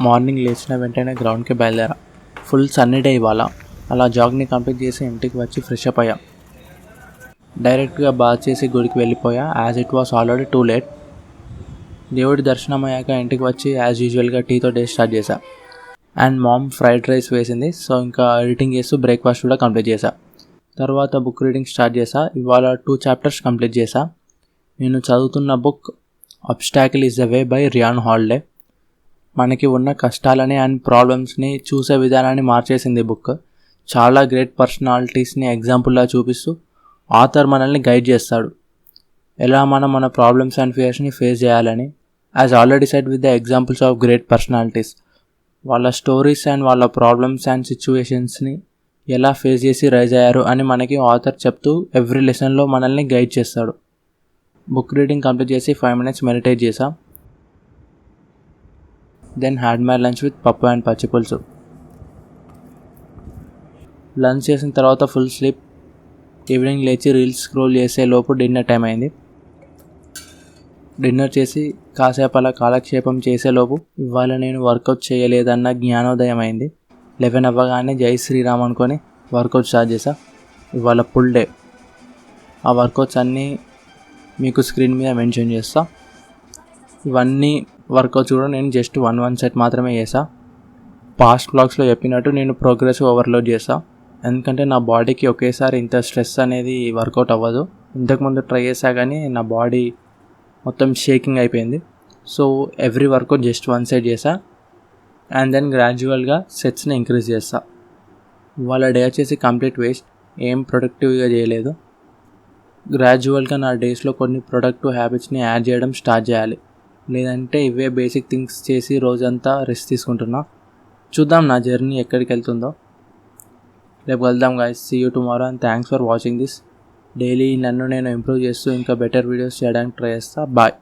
Morning లేచిన వెంటనే గ్రౌండ్కి బయలుదేరా. ఫుల్ సన్నీ డే ఇవాళ. అలా జాగ్ని కంప్లీట్ చేసి ఇంటికి వచ్చి ఫ్రెష్ అప్ అయ్యా. డైరెక్ట్గా బాత్ చేసి గుడికి వెళ్ళిపోయా, as it was already too late. దేవుడి దర్శనం అయ్యాక ఇంటికి వచ్చి యాజ్ యూజువల్గా టీతో డే స్టార్ట్ చేశా. అండ్ మామ్ ఫ్రైడ్ రైస్ వేసింది, సో ఇంకా ఎడిటింగ్ చేస్తూ బ్రేక్ఫాస్ట్ కూడా కంప్లీట్ చేశా. తర్వాత బుక్ రీడింగ్ స్టార్ట్ చేశా. ఇవాళ 2 చాప్టర్స్ కంప్లీట్ చేశా. నేను చదువుతున్న book obstacle is the way by Ryan Holiday. మనకి ఉన్న కష్టాలని అండ్ ప్రాబ్లమ్స్ని చూసే విధానాన్ని మార్చేసింది బుక్. చాలా గ్రేట్ పర్సనాలిటీస్ని ఎగ్జాంపుల్లా చూపిస్తూ ఆథర్ మనల్ని గైడ్ చేస్తాడు, ఎలా మనం మన ప్రాబ్లమ్స్ అండ్ ఫియర్స్ని ఫేస్ చేయాలని. As already said with the examples of great personalities, వాళ్ళ స్టోరీస్ అండ్ వాళ్ళ ప్రాబ్లమ్స్ అండ్ సిచ్యువేషన్స్ని ఎలా ఫేస్ చేసి రైజ్ అయ్యారు అని మనకి ఆథర్ చెప్తూ ఎవ్రీ లెసన్లో మనల్ని గైడ్ చేస్తాడు. బుక్ రీడింగ్ కంప్లీట్ చేసి 5 minutes మెడిటేట్ చేసా. Then had my lunch with pappu and pachipulusu. Lunch చేసిన తర్వాత ఫుల్ స్లీప్. ఈవినింగ్ లేచి రీల్స్ స్క్రోల్ చేసే లోపు డిన్నర్ టైం అయింది. డిన్నర్ చేసి కాసేపు అలా కాలక్షేపం చేసేలోపు ఇవాళ నేను వర్కౌట్ చేయలేదన్న జ్ఞానోదయం అయింది. 11 అవ్వగానే జై శ్రీరామ్ అనుకొని వర్కౌట్ స్టార్ట్ చేశా. ఇవాళ ఫుల్ డే. ఆ వర్కౌట్స్ అన్నీ మీకు స్క్రీన్ మీద మెన్షన్ చేస్తా. ఇవన్నీ వర్కౌట్స్ కూడా నేను జస్ట్ 1 సెట్ మాత్రమే చేసా. పాస్ట్ బ్లాగ్స్లో చెప్పినట్టు నేను ప్రోగ్రెసివ్ ఓవర్లోడ్ చేసా, ఎందుకంటే నా బాడీకి ఒకేసారి ఇంత స్ట్రెస్ అనేది వర్కౌట్ అవ్వదు. ఇంతకుముందు ట్రై చేసా కానీ నా బాడీ మొత్తం షేకింగ్ అయిపోయింది. So every workout just 1 set చేసా అండ్ దెన్ గ్రాడ్యువల్గా సెట్స్ని ఇంక్రీజ్ చేస్తా. వాళ్ళ డే వచ్చేసి కంప్లీట్ వేస్ట్, ఏం ప్రొడక్టివ్గా చేయలేదు. గ్రాడ్యువల్గా నా డేస్లో కొన్ని ప్రొడక్టివ్ హ్యాబిట్స్ని యాడ్ చేయడం స్టార్ట్ చేయాలి, లేదంటే ఇవే బేసిక్ థింగ్స్ చేసి రోజంతా రెస్ట్ తీసుకుంటున్నా. చూద్దాం నా జర్నీ ఎక్కడికి వెళ్తుందో. రేపు వెళ్దాం guys. See you tomorrow and thanks for watching this. Daily నన్ను నేను ఇంప్రూవ్ చేస్తూ ఇంకా బెటర్ వీడియోస్ చేయడానికి ట్రై చేస్తా. బాయ్.